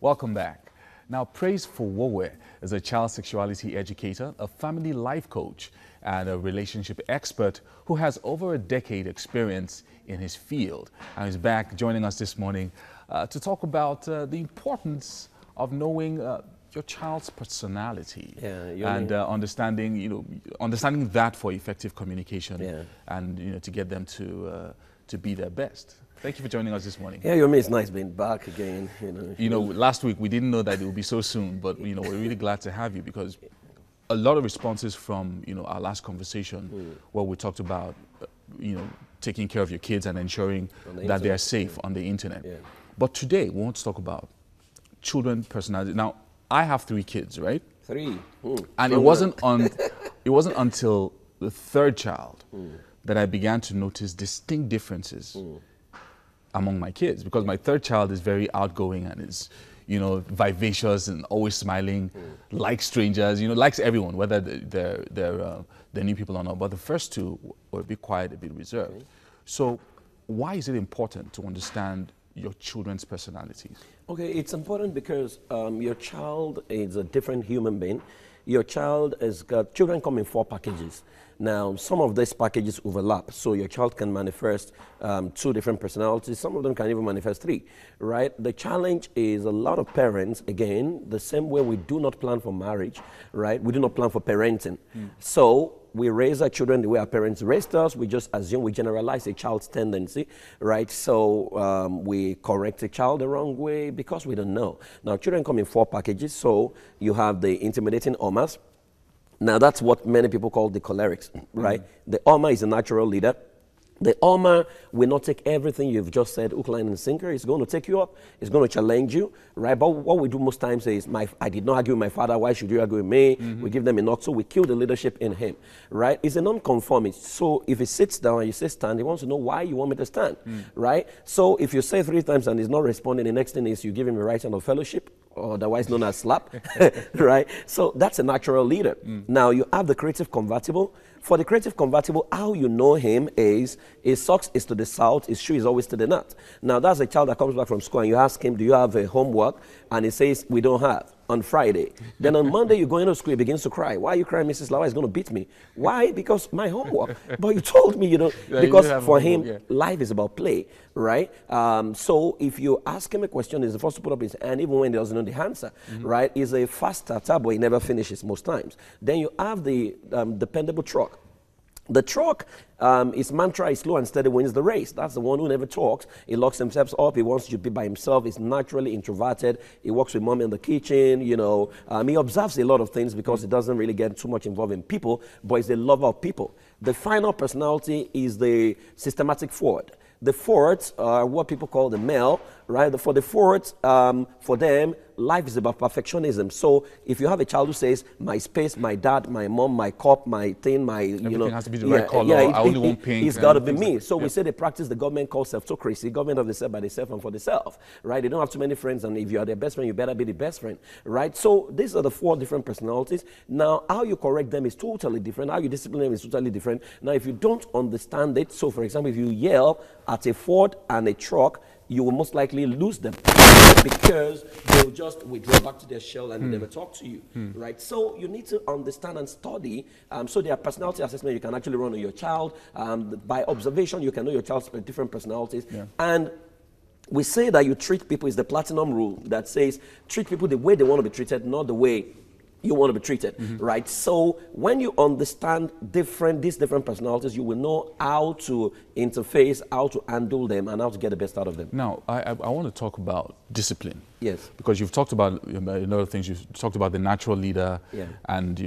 Welcome back. Now, Praise Fowowe is a child sexuality educator, a family life coach, and a relationship expert who has over a decade experience in his field. And he's back joining us this morning to talk about the importance of knowing your child's personality and understanding that for effective communication and to get them to be their best. Thank you for joining us this morning. Yeah, Yomi, it's nice being back again. Last week we didn't know that it would be so soon, but we're really glad to have you because a lot of responses from our last conversation where we talked about taking care of your kids and ensuring that they are safe on the internet. Yeah. But today we want to talk about children personality. Now, I have 3 kids, right? 3. And it wasn't until the 3rd child that I began to notice distinct differences among my kids, because my 3rd child is very outgoing and is, vivacious and always smiling, likes strangers, likes everyone, whether they're new people or not. But the first 2 were a bit quiet, a bit reserved. So why is it important to understand your children's personalities? Okay, it's important because your child is a different human being. Your child has got, children come in 4 packages. Now, some of these packages overlap, so your child can manifest 2 different personalities. Some of them can even manifest 3, right? The challenge is a lot of parents, again, the same way we do not plan for marriage, right? We do not plan for parenting. So we raise our children the way our parents raised us. We just assume, we generalize a child's tendency, right? So we correct a child the wrong way because we don't know. Now, children come in 4 packages. So you have the intimidating omas. Now, that's what many people call the cholerics, right? The Oma is a natural leader. The Oma will not take everything you've just said, hook, line, and sinker. It's going to take you up. It's going to challenge you, right? But what we do most times is, I did not argue with my father. Why should you argue with me? We give them a knock, so we kill the leadership in him, right? It's a non-conformist. So if he sits down and you say stand, he wants to know why you want me to stand, right? So if you say 3 times and he's not responding, the next thing is you give him a right hand of fellowship, or otherwise known as slap, right? So that's a natural leader. Now, you have the creative convertible. For the creative convertible, how you know him is his socks is to the south, his shoe is always to the north. Now, that's a child that comes back from school and you ask him, do you have a homework? And he says, we don't have. On Friday. Then on Monday, you go into school, he begins to cry. Why are you crying, Mrs. Lawa is going to beat me? Why? Because my homework. But you told me, because for him, life is about play, right? So if you ask him a question, he's the first to put up his hand, even when he doesn't know the answer, right? He's a fast starter, but he never finishes most times. Then you have the dependable truck. The truck, his mantra is slow and steady wins the race. That's the one who never talks. He locks himself up. He wants to be by himself. He's naturally introverted. He works with mommy in the kitchen, He observes a lot of things because he doesn't really get too much involved in people, but he's a lover of people. The final personality is the systematic forward. The forwards are what people call the male, right? For the forwards, for them, life is about perfectionism. So if you have a child who says, my space, my dad, my mom, my cup, my thing, everything has to be the right color, I only want pink. It's got to be me. So we say they practice the government called self-tocracy, government of the self by the self and for the self, right? They don't have too many friends, and if you are their best friend, you better be the best friend, right? So these are the 4 different personalities. Now, how you correct them is totally different. How you discipline them is totally different. Now, if you don't understand it, so for example, if you yell at a Ford and a truck, you will most likely lose them because they'll just withdraw back to their shell and never talk to you, right? So you need to understand and study. So their personality assessment you can actually run on your child. By observation, you can know your child's different personalities. And we say that you treat people is the platinum rule that says treat people the way they want to be treated, not the way you want to be treated, right? So when you understand these different personalities, you will know how to interface, how to handle them, and how to get the best out of them. Now, I want to talk about discipline. Yes. Because you've talked about a lot of things. You've talked about the natural leader, and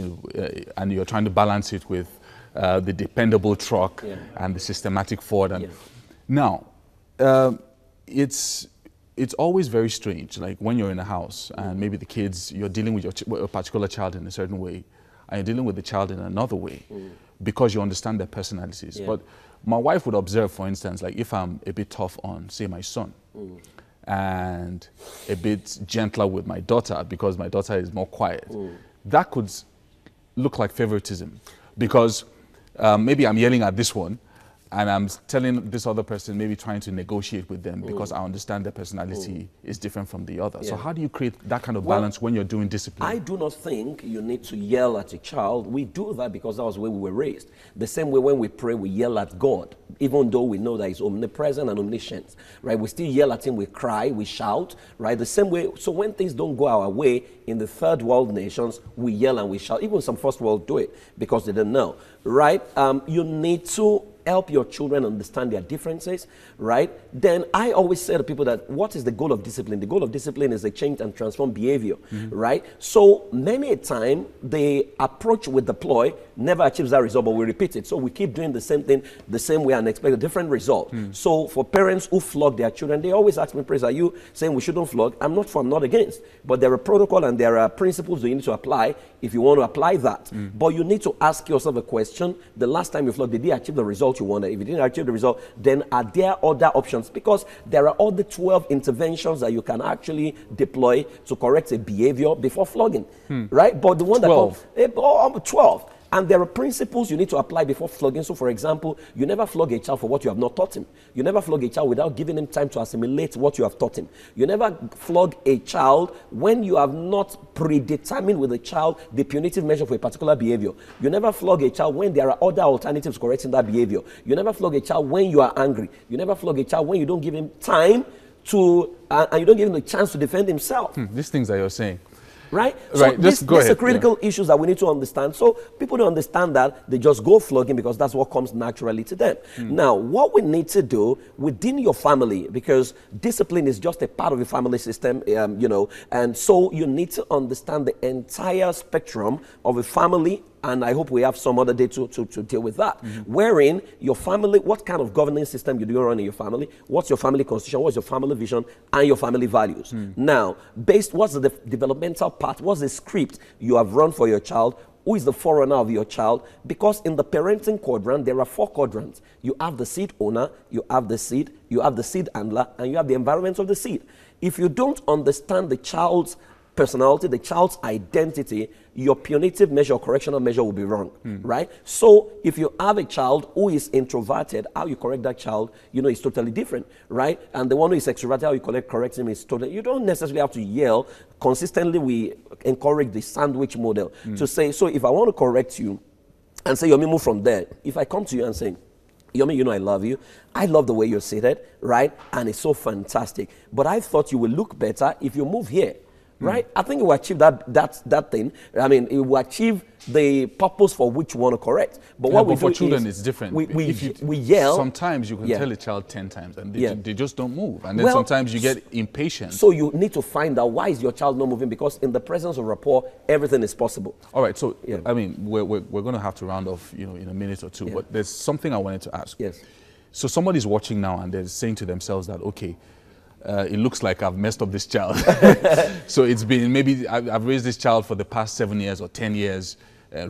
and you're trying to balance it with the dependable truck and the systematic forward. And now, it's always very strange, like when you're in a house and maybe the kids, you're dealing with a particular child in a certain way and you're dealing with the child in another way because you understand their personalities. But my wife would observe, for instance, like if I'm a bit tough on, say, my son and a bit gentler with my daughter because my daughter is more quiet, that could look like favoritism because maybe I'm yelling at this one and I'm telling this other person, maybe trying to negotiate with them because I understand their personality is different from the other. So how do you create that kind of balance when you're doing discipline? I do not think you need to yell at a child. We do that because that was the way we were raised. The same way when we pray, we yell at God, even though we know that He's omnipresent and omniscient, right? We still yell at Him, we cry, we shout, right? The same way, so when things don't go our way in the third world nations, we yell and we shout. Even some first world do it because they don't know, right? You need to help your children understand their differences, right? Then I always say to people that what is the goal of discipline? The goal of discipline is to change and transform behavior, right? So many a time, the approach we deploy never achieves that result, but we repeat it. So we keep doing the same thing the same way and expect a different result. So for parents who flog their children, they always ask me, Praise, are you saying we shouldn't flog? I'm not for, I'm not against. But there are protocol and there are principles you need to apply if you want to apply that. But you need to ask yourself a question. The last time you flogged, did you achieve the result you wanted? If you didn't achieve the result, then are there other options? Because there are other 12 interventions that you can actually deploy to correct a behavior before flogging, right? But the one 12. that comes, 12. And there are principles you need to apply before flogging. So, for example, you never flog a child for what you have not taught him. You never flog a child without giving him time to assimilate what you have taught him. You never flog a child when you have not predetermined with the child the punitive measure for a particular behavior. You never flog a child when there are other alternatives correcting that behavior. You never flog a child when you are angry. You never flog a child when you don't give him time to, and you don't give him the chance to defend himself. These things that you're saying. Right? Right. So these are critical issues that we need to understand. So people don't understand that. They just go flogging because that's what comes naturally to them. Now, what we need to do within your family, because discipline is just a part of the family system, you know, and so you need to understand the entire spectrum of a family. And I hope we have some other day to deal with that. Wherein your family, what kind of governance system you do run in your family? What's your family constitution? What's your family vision? And your family values? Now, what's the developmental part? What's the script you have run for your child? Who is the forerunner of your child? Because in the parenting quadrant, there are 4 quadrants. You have the seed owner, you have the seed handler, and you have the environment of the seed. If you don't understand the child's personality, the child's identity, your punitive measure or correctional measure will be wrong, right? So if you have a child who is introverted, how you correct that child, you know, is totally different, right? And the one who is extroverted, how you correct him is totally, you don't necessarily have to yell. Consistently, we encourage the sandwich model to say, so if I want to correct you and say, Yomi, move from there, if I come to you and say, Yomi, you know I love you. I love the way you're seated, right? And it's so fantastic. But I thought you would look better if you move here. Right? I think it will achieve that thing. I mean, it will achieve the purpose for which you want to correct. But what we for do children, is it's different. We yell. Sometimes you can tell a child 10 times and they just don't move. And then sometimes you get impatient. So you need to find out why is your child not moving, because in the presence of rapport, everything is possible. All right. So, I mean, we're going to have to round off, you know, in a minute or two. But there's something I wanted to ask. Yes. So somebody's watching now and they're saying to themselves that, okay, it looks like I've messed up this child. So it's been, maybe I've raised this child for the past 7 years or 10 years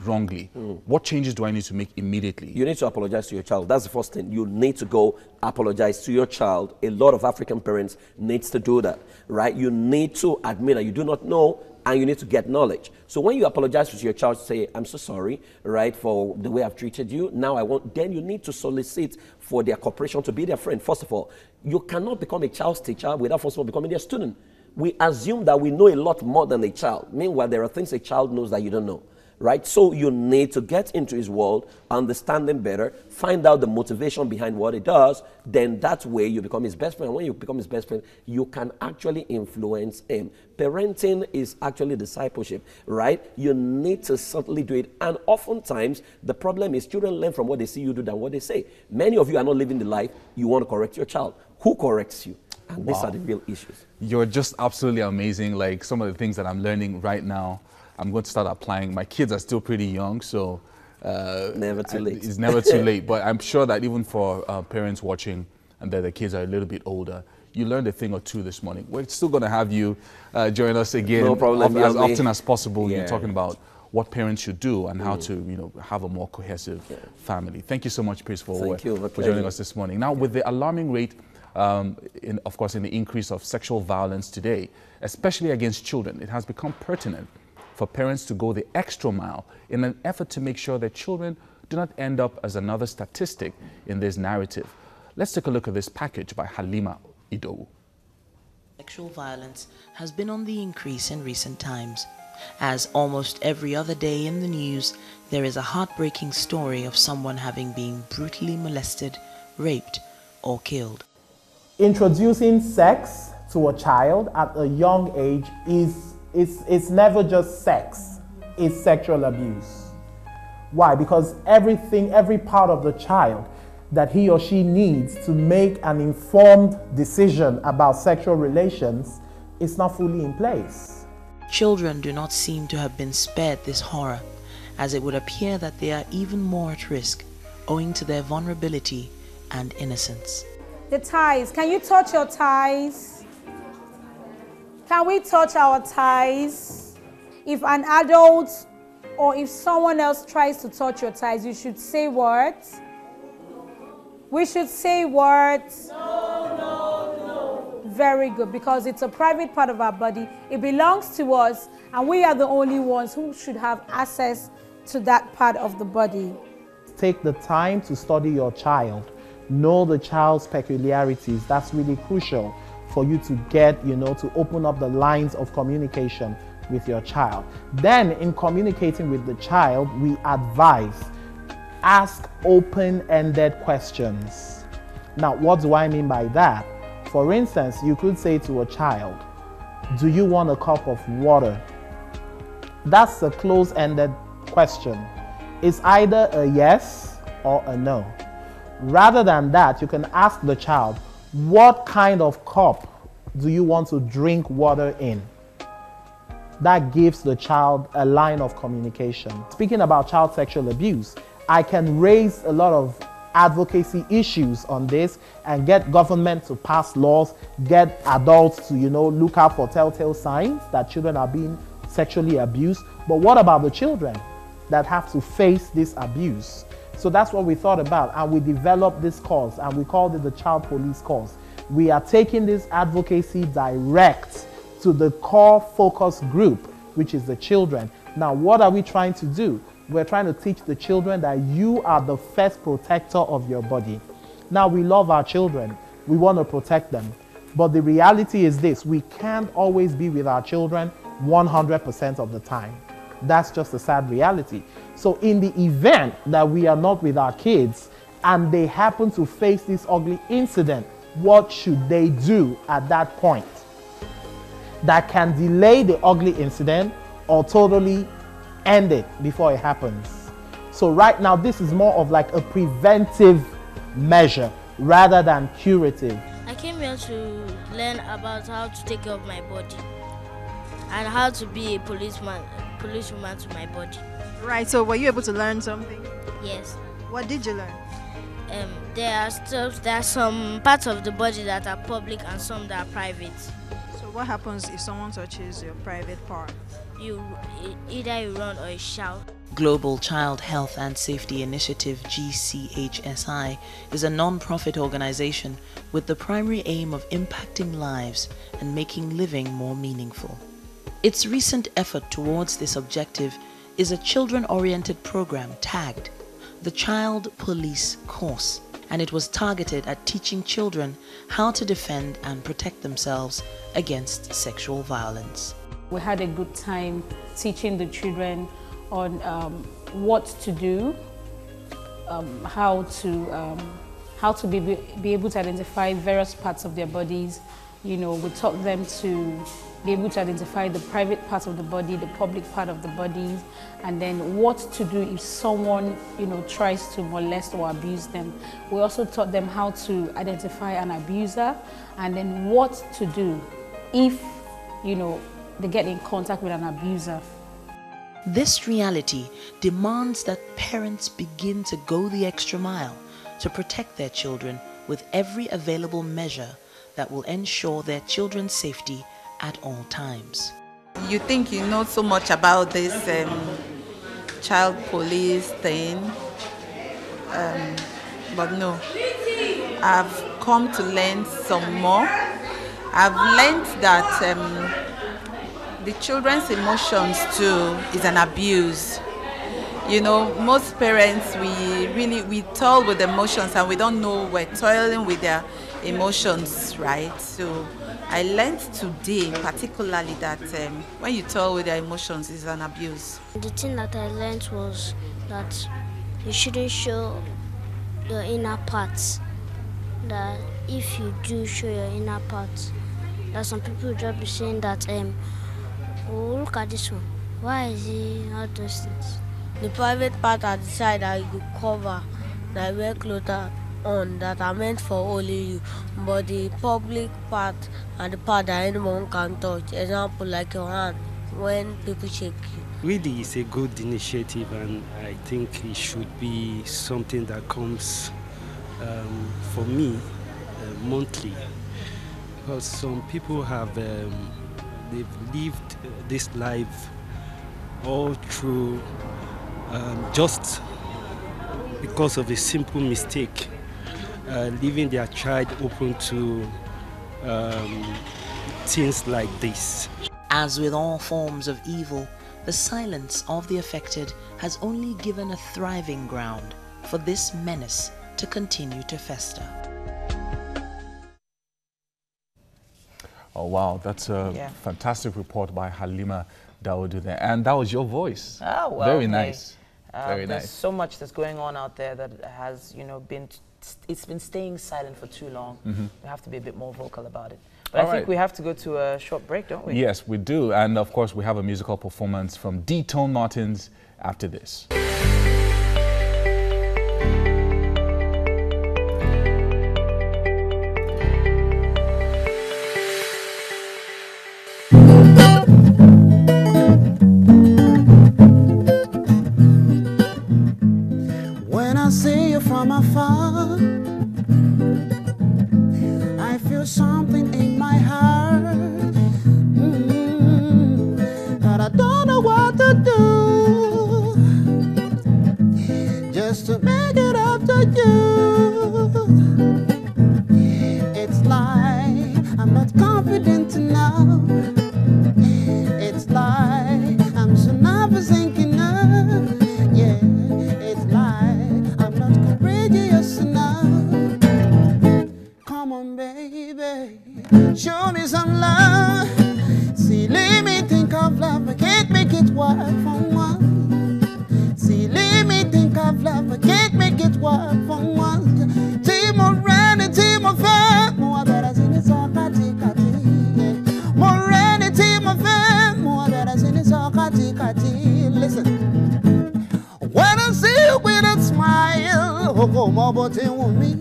wrongly. What changes do I need to make immediately? You need to apologize to your child. That's the first thing. You need to go apologize to your child. A lot of African parents need to do that, right? You need to admit that you do not know, and you need to get knowledge. So when you apologize to your child, say, I'm so sorry, right, for the way I've treated you. Now then you need to solicit for their cooperation to be their friend. First of all, you cannot become a child's teacher without first of all becoming their student. We assume that we know a lot more than a child. Meanwhile, there are things a child knows that you don't know. Right? So you need to get into his world, understand him better, find out the motivation behind what he does, then that way you become his best friend. When you become his best friend, you can actually influence him. Parenting is actually discipleship, right? You need to certainly do it. And oftentimes, the problem is children learn from what they see you do than what they say. Many of you are not living the life you want to correct your child. Who corrects you? And these are the real issues. You're just absolutely amazing. Like some of the things that I'm learning right now, I'm going to start applying. My kids are still pretty young, so never too late. It's never too late. But I'm sure that even for parents watching and that the kids are a little bit older, you learned a thing or two this morning. We're still going to have you join us again as often as possible. You're talking about what parents should do and how to, you know, have a more cohesive family. Thank you so much, Praise for joining us this morning. Now, with the alarming rate, of course, in the increase of sexual violence today, especially against children, it has become pertinent for parents to go the extra mile in an effort to make sure that children do not end up as another statistic in this narrative. Let's take a look at this package by Halima Idowu. Sexual violence has been on the increase in recent times. As almost every other day in the news, there is a heartbreaking story of someone having been brutally molested, raped, or killed. Introducing sex to a child at a young age is never just sex, it's sexual abuse. Why? Because every part of the child that he or she needs to make an informed decision about sexual relations is not fully in place. Children do not seem to have been spared this horror, as it would appear that they are even more at risk, owing to their vulnerability and innocence. The ties. Can you touch your ties? Can we touch our ties? If an adult or if someone else tries to touch your ties, you should say what? We should say what? No, no, no. Very good, because it's a private part of our body. It belongs to us, and we are the only ones who should have access to that part of the body. Take the time to study your child. Know the child's peculiarities. That's really crucial for you to get, to open up the lines of communication with your child. Then, in communicating with the child, we advise, ask open-ended questions. Now, what do I mean by that? For instance, you could say to a child, do you want a cup of water? That's a close-ended question. It's either a yes or a no. Rather than that, you can ask the child, what kind of cup do you want to drink water in? That gives the child a line of communication. Speaking about child sexual abuse, I can raise a lot of advocacy issues on this and get government to pass laws, get adults to, look out for telltale signs that children are being sexually abused. But what about the children that have to face this abuse? So that's what we thought about, and we developed this course, and we called it the Child Police course. We are taking this advocacy direct to the core focus group, which is the children. Now, what are we trying to do? We're trying to teach the children that you are the first protector of your body. Now, we love our children. We want to protect them. But the reality is this: we can't always be with our children 100% of the time. That's just a sad reality. So in the event that we are not with our kids and they happen to face this ugly incident, what should they do at that point that can delay the ugly incident or totally end it before it happens? So right now, this is more of like a preventive measure rather than curative. I came here to learn about how to take care of my body and how to be a policewoman to my body. Right, so were you able to learn something? Yes. What did you learn? There are some parts of the body that are public and some that are private. So what happens if someone touches your private part? Either you run or you shout. Global Child Health and Safety Initiative GCHSI is a non-profit organization with the primary aim of impacting lives and making living more meaningful. Its recent effort towards this objective is a children-oriented program tagged the Child Police course, and it was targeted at teaching children how to defend and protect themselves against sexual violence. We had a good time teaching the children on what to do, how to be able to identify various parts of their bodies. We taught them to be able to identify the private part of the body, the public part of the body, and then what to do if someone, tries to molest or abuse them. We also taught them how to identify an abuser, and then what to do if, they get in contact with an abuser. This reality demands that parents begin to go the extra mile to protect their children with every available measure that will ensure their children's safety at all times. You think you know so much about this child police thing, but no. I've come to learn some more. I've learned that the children's emotions too is an abuse. You know, most parents, we toil with emotions and we don't know we're toiling with their emotions, right? So I learned today particularly that when you toil with their emotions is an abuse. The thing that I learned was that you shouldn't show your inner parts. That if you do show your inner parts, that some people just be saying that, oh, look at this one. Why is he all those things? The private part at the side that you cover, that wear clothes on that are meant for only you. But the public part and the part that anyone can touch, example like your hand, when people shake you. Really, it's a good initiative, and I think it should be something that comes for me monthly, because some people have they've lived this life all through just because of a simple mistake, leaving their child open to things like this. As with all forms of evil, the silence of the affected has only given a thriving ground for this menace to continue to fester. Oh wow, that's a fantastic report by Halima Dawodu there. And that was your voice. Oh, well, very nice. Very there's nice. so much that's going on out there that has, you know, it's been staying silent for too long. We have to be a bit more vocal about it. But I think we have to go to a short break, don't we? Yes, we do. And of course, we have a musical performance from DTown Martin after this. When I see you from afar, I feel something in my heart that I don't know what to do just to make it up to you. It's like I'm not confident enough. It's like I'm so nervous thinking of, yeah. It's like I'm not courageous enough. Come on, baby, show me some love. See, let me think of love. I can't make it work for one. See, let me think of love. I can't make it work for one. Team around and team of fun. More better than it's all kati kati. More around and team of fun. More better than it's all kati kati. Listen. When I see you with a smile, oh, my body with me.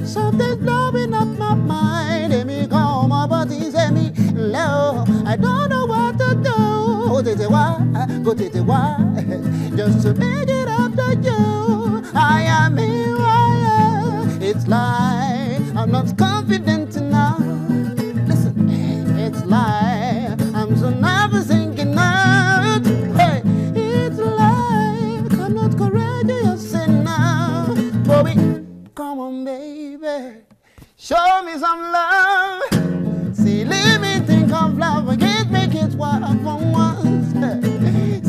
Something's blowing up my mind. Let me go, my body's at me low. I don't know what to do. Go to why, just to make it up to you. I am here, it's like I'm not confident enough. Listen, it's like I'm so nervous thinking out. Hey, it's like I'm not courageous enough. Bobby, come on, baby, show me some love. See, let me think of love. I can't make it work for once.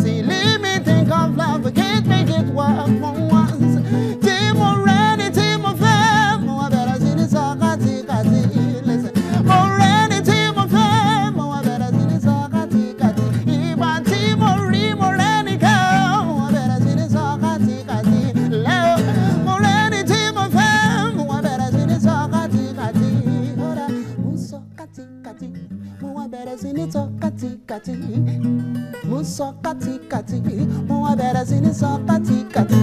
See, let me think of love. I can't make it work for once. Team already, team of fam. More better than it's all kati kati. Listen, already team of fam. More better than it's all kati kati. Even team already go. More better than it's all kati kati. Love, already team of fam. More better than it's all kati kati. Ora, muso kati kati. More better than it's all kati kati. Muso kati kati, more better than it's all kati kati.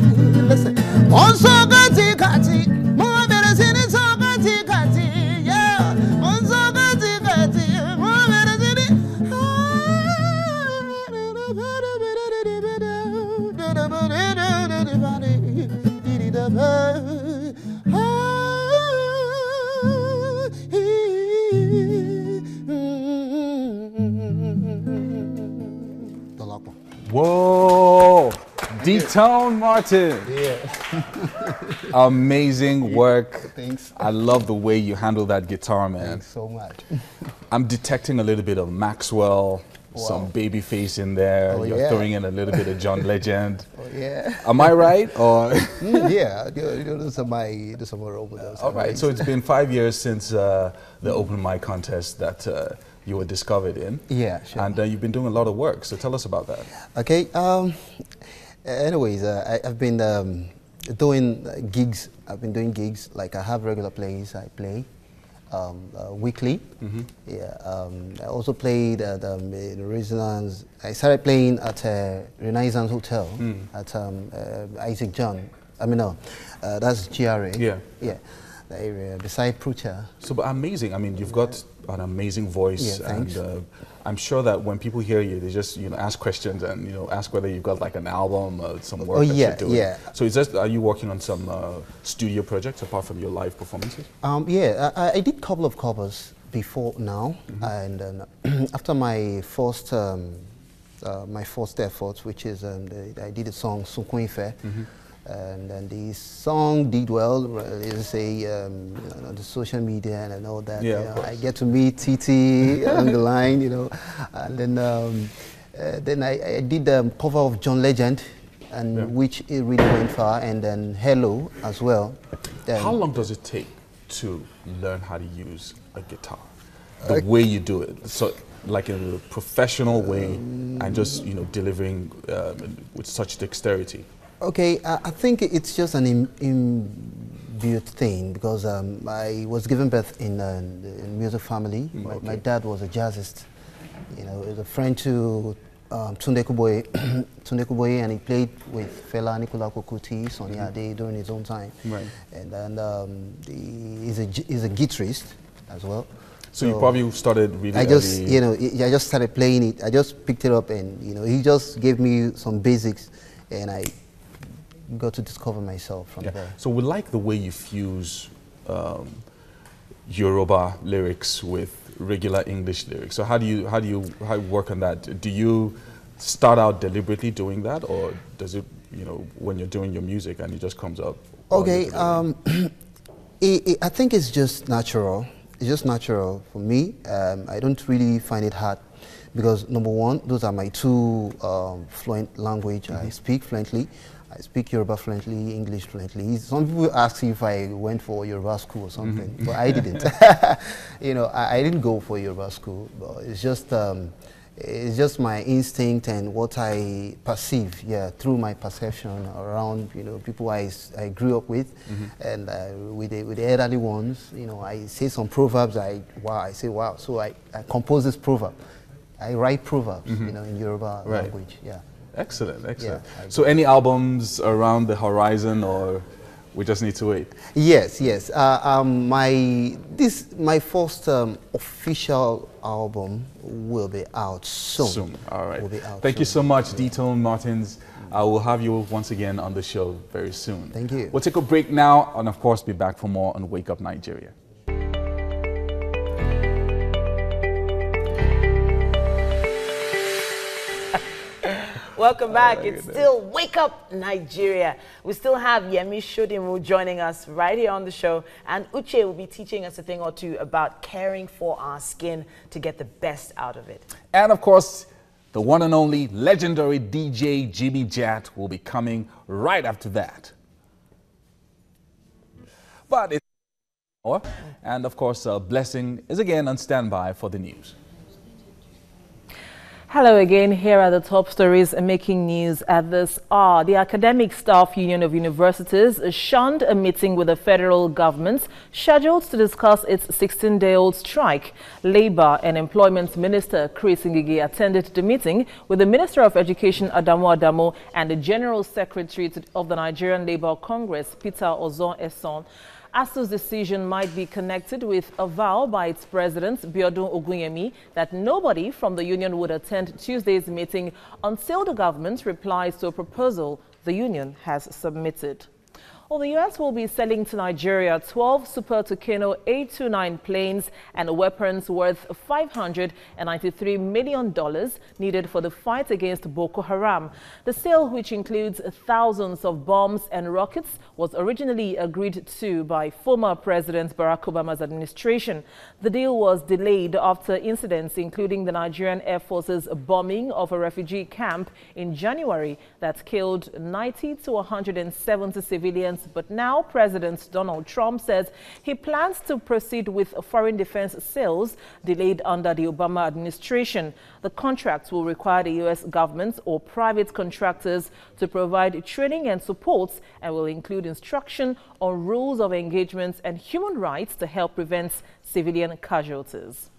Listen, muso kati kati, more better than it's all kati kati. Yeah, muso kati kati, more better than it. Whoa! DTown Martin. Yeah. Amazing work. Thanks. I love the way you handle that guitar, man. Thanks so much. I'm detecting a little bit of Maxwell, some baby face in there. Oh, You're throwing in a little bit of John Legend. Oh, yeah. Am I right? Or yeah, those are my role models. All right, so it's been 5 years since the open mic contest that you were discovered in. Yeah, sure. And you've been doing a lot of work, so tell us about that. Okay, anyways, I've been doing gigs. I've been doing gigs, like I have regular plays I play weekly. Yeah, I also played at in Renaissance. I started playing at Renaissance Hotel at Isaac John. I mean, no, that's GRA. Yeah. Yeah, the area beside Prucha. So, but amazing. I mean, you've got an amazing voice, Yeah, thanks. and I'm sure that when people hear you, they just ask questions and ask whether you've got like an album or some work that you're doing. Yeah. So are you working on some studio projects apart from your live performances? Yeah, I did a couple of covers before now, and after my first effort, which is I did a song Sunkun Ife. And then the song did well, let's say, on the social media and all that. Yeah, I get to meet Titi on the line, and then I did a cover of John Legend, and which it really went far, and then Hello as well. How long does it take to learn how to use a guitar? The way you do it, so like in a professional way, and just delivering with such dexterity. Okay, I think it's just an inbuilt thing because I was given birth in a music family. My dad was a jazzist. He was a friend to Tunde Kuboye, and he played with Fela Anikulapo Kuti, Sonny Ade during his own time. Right. And then he's a guitarist as well. So you probably started really I just started playing it. I just picked it up, and he just gave me some basics, and I got to discover myself from there. So we like the way you fuse Yoruba lyrics with regular English lyrics. So how do you work on that? Do you start out deliberately doing that, or does it when you're doing your music and it just comes up? Okay, I think it's just natural. It's just natural for me. I don't really find it hard because number one, those are my two fluent language. I speak fluently. I speak Yoruba fluently, English fluently. Some people ask if I went for Yoruba school or something, but I didn't. I didn't go for Yoruba school, but it's just my instinct and what I perceive, through my perception around, people I grew up with, and with the elderly ones, I say some proverbs, I say wow. So I compose this proverb. I write proverbs, in Yoruba language, Excellent, excellent. Yeah, so any albums around the horizon, or we just need to wait? Yes. My first official album will be out soon. All right. Thank you so much, DTown Martin. I will have you once again on the show very soon. Thank you. We'll take a break now, and of course be back for more on Wake Up Nigeria. Welcome back. It's still Wake Up Nigeria. We still have Yemi Shodimu joining us right here on the show, and Uche will be teaching us a thing or two about caring for our skin to get the best out of it. And of course, the one and only legendary DJ Jimmy Jat will be coming right after that. But it's more, and of course, Blessing is again on standby for the news. Hello again. Here are the top stories making news at this hour. The Academic Staff Union of Universities shunned a meeting with the federal government scheduled to discuss its 16-day-old strike. Labour and Employment Minister Chris Ngige attended the meeting with the Minister of Education Adamu Adamo and the General Secretary of the Nigerian Labour Congress Peter Ozon Esson. ASU's decision might be connected with a vow by its president, Biodun Ogunyemi, that nobody from the union would attend Tuesday's meeting until the government replies to a proposal the union has submitted. Well, the U.S. will be selling to Nigeria 12 Super Tucano A-29 planes and weapons worth $593 million needed for the fight against Boko Haram. The sale, which includes thousands of bombs and rockets, was originally agreed to by former President Barack Obama's administration. The deal was delayed after incidents including the Nigerian Air Force's bombing of a refugee camp in January that killed 90 to 170 civilians. But now President Donald Trump says he plans to proceed with foreign defense sales delayed under the Obama administration. The contracts will require the U.S. government or private contractors to provide training and support and will include instruction on rules of engagement and human rights to help prevent civilian casualties.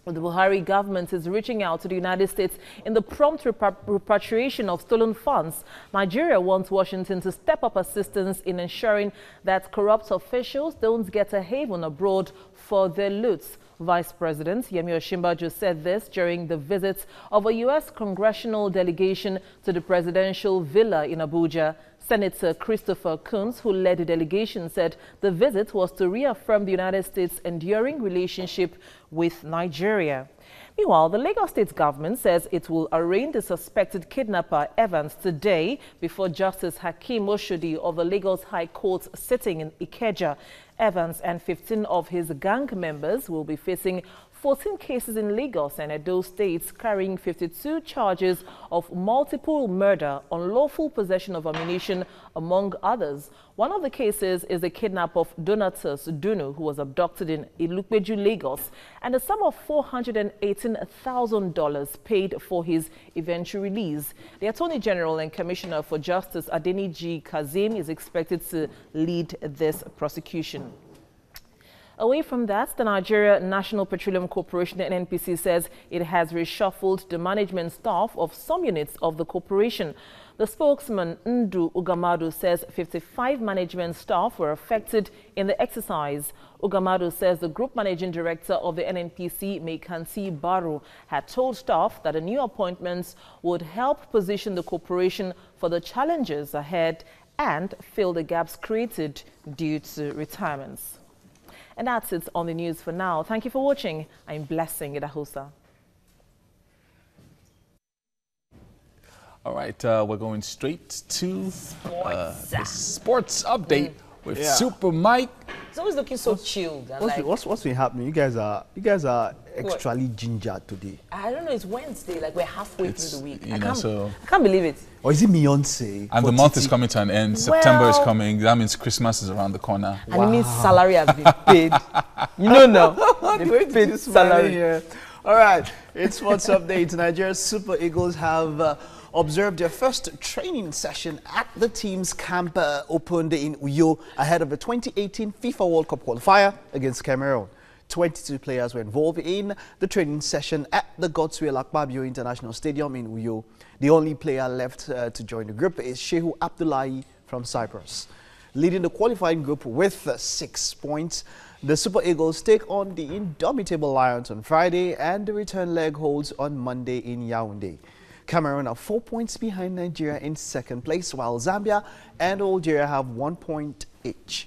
The Buhari government is reaching out to the United States in the prompt repatriation of stolen funds. Nigeria wants Washington to step up assistance in ensuring that corrupt officials don't get a haven abroad for their loots. Vice President Yemi Osinbajo said this during the visit of a U.S. congressional delegation to the presidential villa in Abuja. Senator Christopher Coons, who led the delegation, said the visit was to reaffirm the United States' enduring relationship with Nigeria. Meanwhile, the Lagos State government says it will arraign the suspected kidnapper Evans today before Justice Hakeem Oshodi of the Lagos High Court sitting in Ikeja. Evans and 15 of his gang members will be facing 14 cases in Lagos and Edo states, carrying 52 charges of multiple murder, unlawful possession of ammunition, among others. One of the cases is the kidnap of Donatus Dunu, who was abducted in Ilupeju, Lagos, and a sum of $418,000 paid for his eventual release. The Attorney General and Commissioner for Justice Adeniji Kazim is expected to lead this prosecution. Away from that, the Nigeria National Petroleum Corporation, NNPC, says it has reshuffled the management staff of some units of the corporation. The spokesman, Ndu Ugamadu, says 55 management staff were affected in the exercise. Ugamadu says the group managing director of the NNPC, Mekanti Baru, had told staff that the new appointments would help position the corporation for the challenges ahead and fill the gaps created due to retirements. And that's it on the news for now. Thank you for watching. I'm Blessing Idahosa. All right, we're going straight to the sports update with Super Mike. It's always looking so chilled. What's been happening? You guys are extremely ginger today. I don't know. It's Wednesday. Like we're halfway through the week. I can't believe it. Or is it Beyonce? And the month is coming to an end. September is coming. That means Christmas is around the corner. And it means salary has been paid. You know now. They've paid salary here. All right. It's Sports Update. Nigeria's Super Eagles have observed their first training session at the team's camp opened in Uyo ahead of the 2018 FIFA World Cup qualifier against Cameroon. 22 players were involved in the training session at the Godswill Akpabio International Stadium in Uyo. The only player left to join the group is Shehu Abdullahi from Cyprus. Leading the qualifying group with 6 points, the Super Eagles take on the indomitable Lions on Friday, and the return leg holds on Monday in Yaoundé. Cameroon are 4 points behind Nigeria in second place, while Zambia and Algeria have 1 point each.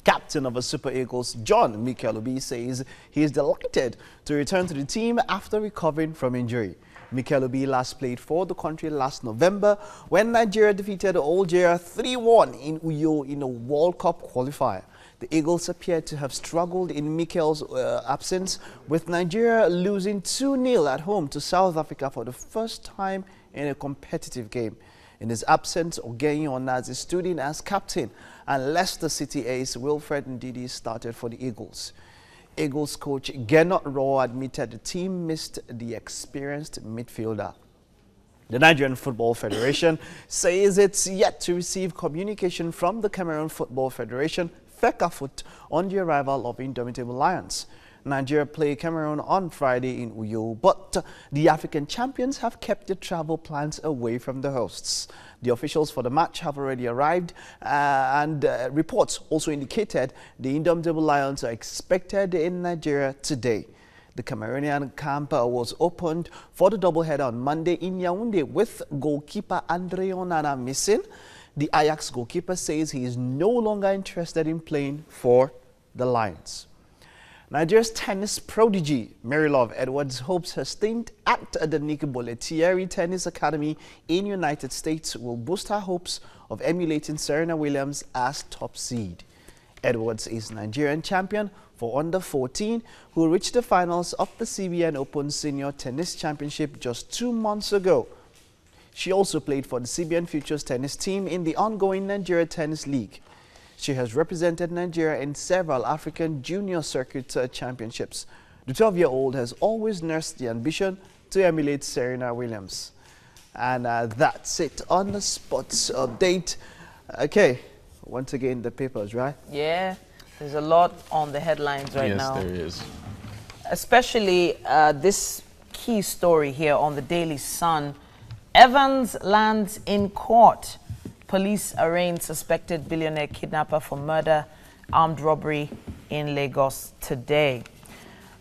Captain of the Super Eagles, John Mikelobi, says he is delighted to return to the team after recovering from injury. Mikelobi last played for the country last November when Nigeria defeated Algeria 3-1 in Uyo in a World Cup qualifier. The Eagles appear to have struggled in Mikel's absence, with Nigeria losing 2-0 at home to South Africa for the first time in a competitive game. In his absence, Ogenyi Onazi stood in as captain, and Leicester City ace Wilfred Ndidi started for the Eagles. Eagles coach Gernot Rohr admitted the team missed the experienced midfielder. The Nigerian Football Federation says it's yet to receive communication from the Cameroon Football Federation, FECAFOOT, on the arrival of indomitable Lions. Nigeria play Cameroon on Friday in Uyo, but the African champions have kept their travel plans away from the hosts. The officials for the match have already arrived, and reports also indicated the indomitable Lions are expected in Nigeria today. The Cameroonian camp was opened for the doubleheader on Monday in Yaoundé with goalkeeper Andre Onana missing. The Ajax goalkeeper says he is no longer interested in playing for the Lions. Nigeria's tennis prodigy, Marylove Edwards, hopes her stint at the Nicky Bollettieri Tennis Academy in United States will boost her hopes of emulating Serena Williams as top seed. Edwards is Nigerian champion for under 14, who reached the finals of the CBN Open Senior Tennis Championship just 2 months ago. She also played for the CBN Futures tennis team in the ongoing Nigeria Tennis League. She has represented Nigeria in several African Junior Circuit championships. The 12-year-old has always nursed the ambition to emulate Serena Williams. And that's it on the sports update. Okay, once again, the papers, right? Yeah, there's a lot on the headlines right now. Yes, there is. Especially this key story here on the Daily Sun. Evans lands in court. Police arraign suspected billionaire kidnapper for murder, armed robbery in Lagos today.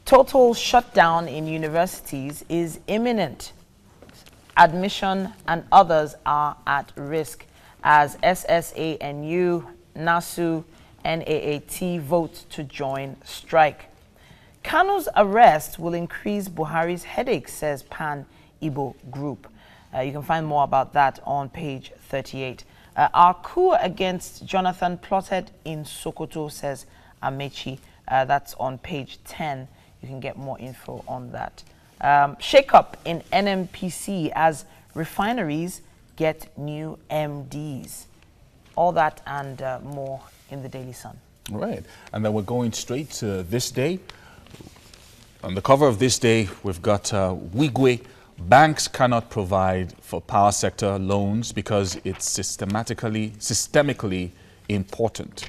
Total shutdown in universities is imminent. Admission and others are at risk as SSANU, NASU, NAAT vote to join strike. Kanu's arrest will increase Buhari's headache, says Pan Igbo Group. You can find more about that on page 38. Our coup against Jonathan plotted in Sokoto, says Amechi. That's on page 10. You can get more info on that. Shake-up in NNPC as refineries get new MDs. All that and more in the Daily Sun. All right. And then we're going straight to this day. On the cover of this day, we've got Wigwe. Banks cannot provide for power sector loans because it's systemically important.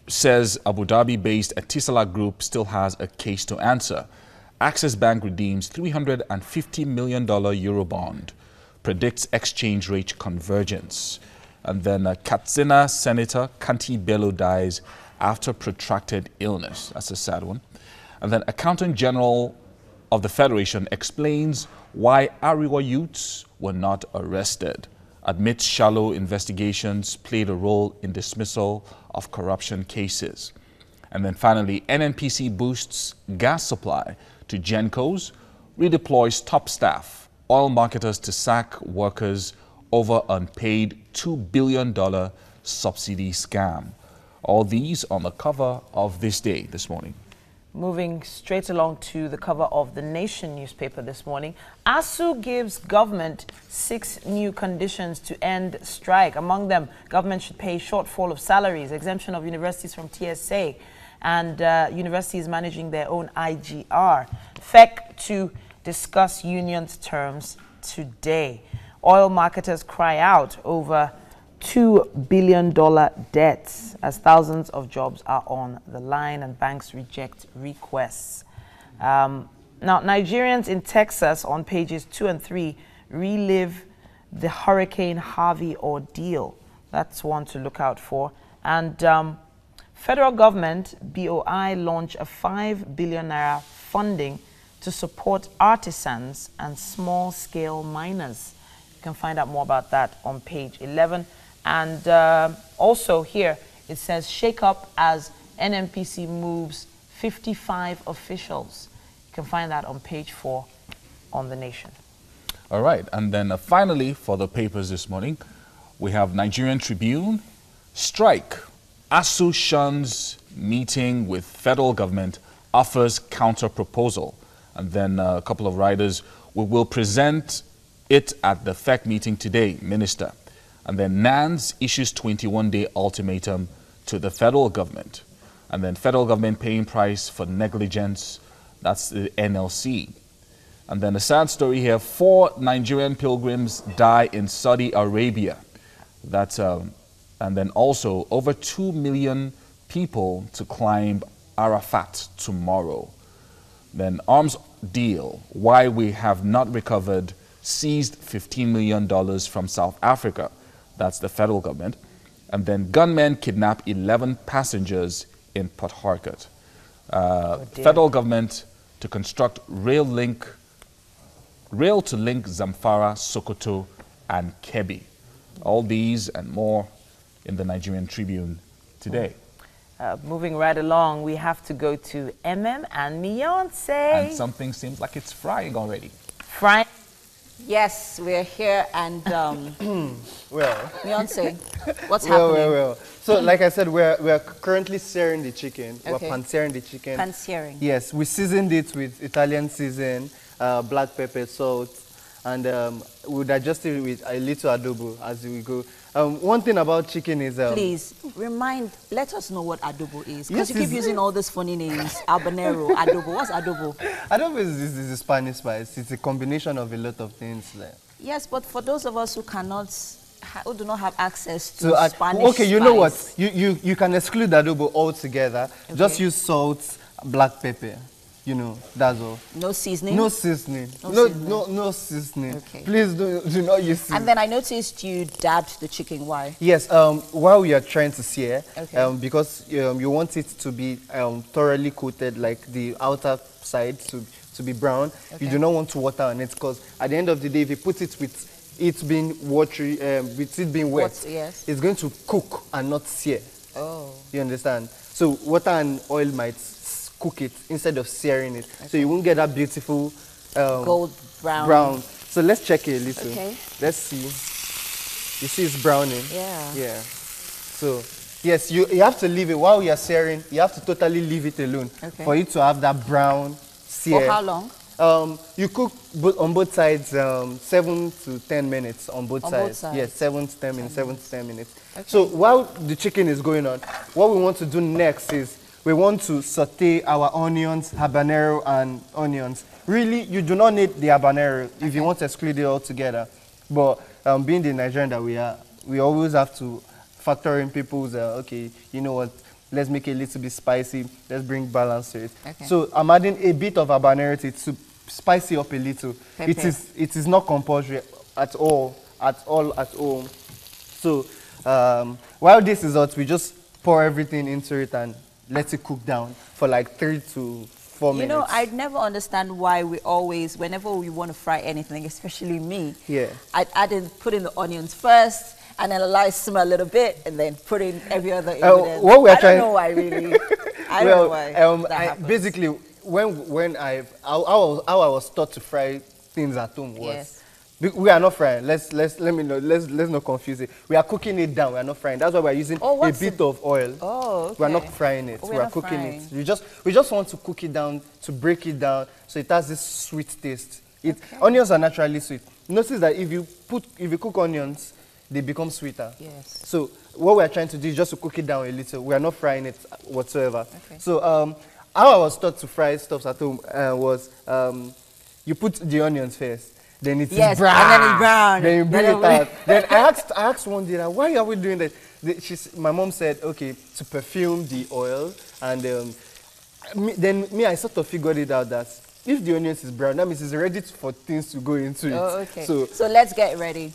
Says Abu Dhabi-based Etisalat Group still has a case to answer. Access Bank redeems $350 million Eurobond. Predicts exchange rate convergence. And then Katsina Senator Kanti Bello dies after protracted illness. That's a sad one. And then Accountant General of the Federation explains why Ariwa youths were not arrested. Admits shallow investigations played a role in dismissal of corruption cases. And then finally, NNPC boosts gas supply to Gencos, redeploys top staff, oil marketers to sack workers over unpaid $2 billion subsidy scam. All these on the cover of this day this morning. Moving straight along to the cover of the Nation newspaper this morning. ASU gives government 6 new conditions to end strike. Among them, government should pay shortfall of salaries, exemption of universities from TSA, and universities managing their own IGR. FEC to discuss unions terms today. Oil marketers cry out over $2 billion debts as thousands of jobs are on the line and banks reject requests. Now, Nigerians in Texas on pages 2 and 3 relive the Hurricane Harvey ordeal. That's one to look out for. And federal government, BOI, launch a 5 billion naira funding to support artisans and small-scale miners. You can find out more about that on page 11. And also here, it says shake up as NNPC moves 55 officials. You can find that on page 4 on The Nation. All right. And then finally, for the papers this morning, we have Nigerian Tribune, strike. ASU shuns meeting with federal government, offers counter proposal. And then a couple of writers, we will present it at the FEC meeting today, Minister. And then NANS issues 21-day ultimatum to the federal government. And then federal government paying price for negligence, that's the NLC. And then a sad story here, 4 Nigerian pilgrims die in Saudi Arabia. That's, and then also over 2 million people to climb Arafat tomorrow. Then arms deal, why we have not recovered, seized $15 million from South Africa. That's the federal government. And then gunmen kidnap 11 passengers in Port Harcourt. Federal government to construct rail to link Zamfara, Sokoto, and Kebbi. All these and more in the Nigerian Tribune today. Moving right along, we have to go to MM and Beyonce. And something seems like it's frying already. Frying? Yes, we're here and well, Beyonce, what's happening? Well. So, like I said, we're currently searing the chicken. Okay. We're pan-searing the chicken. Pan-searing. Yes, we seasoned it with Italian season, black pepper, salt, and we'll digest it with a little adobo as we go. One thing about chicken is... Please, let us know what adobo is. Because Yes, you keep using all these funny names. Habanero, adobo. What's adobo? Adobo is a Spanish spice. It's a combination of a lot of things there. Yes, but for those of us who who do not have access to So, Spanish okay, you know what? spice. You can exclude adobo altogether. Okay. Just use salt, black pepper. You know, that's all. No seasoning? No seasoning. No seasoning. Okay. Please do not use seasoning. And then I noticed you dabbed the chicken. Why? Yes, while we are trying to sear, Okay. because you want it to be thoroughly coated, like the outer side to be brown. Okay. You do not want to water on it, because at the end of the day, if you put it with it being watery, with it being wet, Yes. it's going to cook and not sear. Oh. You understand? So water and oil might cook it instead of searing it. So you won't get that beautiful gold brown. So let's check it a little. Okay. Let's see. You see it's browning? Yeah. Yeah. So, yes, you have to leave it while you're searing. You have to totally leave it alone for it to have that brown sear. For how long? You cook on both sides 7 to 10 minutes on both sides. Both sides. Yes, 7 to 10 minutes, 7 to 10 minutes. Okay. So while the chicken is going on, what we want to do next is we want to saute our onions, habanero and onions. Really, you do not need the habanero if you want to exclude it altogether. But being the Nigerian that we are, we always have to factor in people's, okay, you know what, let's make it a little bit spicy, let's bring balance to it. Okay. So I'm adding a bit of habanero to it to spice it up a little. Pepper. It is not compulsory at all. So while this is hot, we just pour everything into it and let it cook down for like 3 to 4 minutes. You know, I'd never understand why we always, whenever we want to fry anything, especially me, I'd put in the onions first, and then allow it to simmer a little bit, and then put in every other ingredient. What we are I don't know why, really. I don't know why that happens. Basically, when how I was taught to fry things at home was, we are not frying. Let me know. Let's not confuse it. We are cooking it down. We are not frying. That's why we are using a bit of oil. Oh, okay. We are not frying it. We are cooking it. We just want to cook it down, to break it down, so it has this sweet taste. Onions are naturally sweet. Notice that if you cook onions, they become sweeter. Yes. So what we are trying to do is just to cook it down a little. We are not frying it whatsoever. Okay. So how I was taught to fry stuff at home was you put the onions first. Then it is brown. And then it's brown. Then you bring it out. Then I asked one day, why are we doing that? My mom said, okay, to perfume the oil. And then I sort of figured it out that if the onions is brown, that means it's ready for things to go into it. Oh, okay. So let's get ready.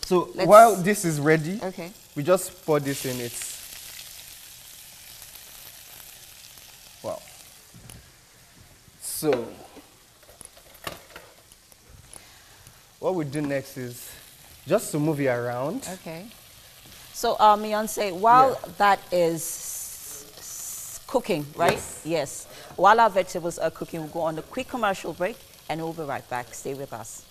So while this is ready, okay, we just pour this in it. Wow. So what we do next is just to move it around. Okay. So Beyonce, while that is cooking, right? Yes. While our vegetables are cooking, we'll go on a quick commercial break and we'll be right back. Stay with us.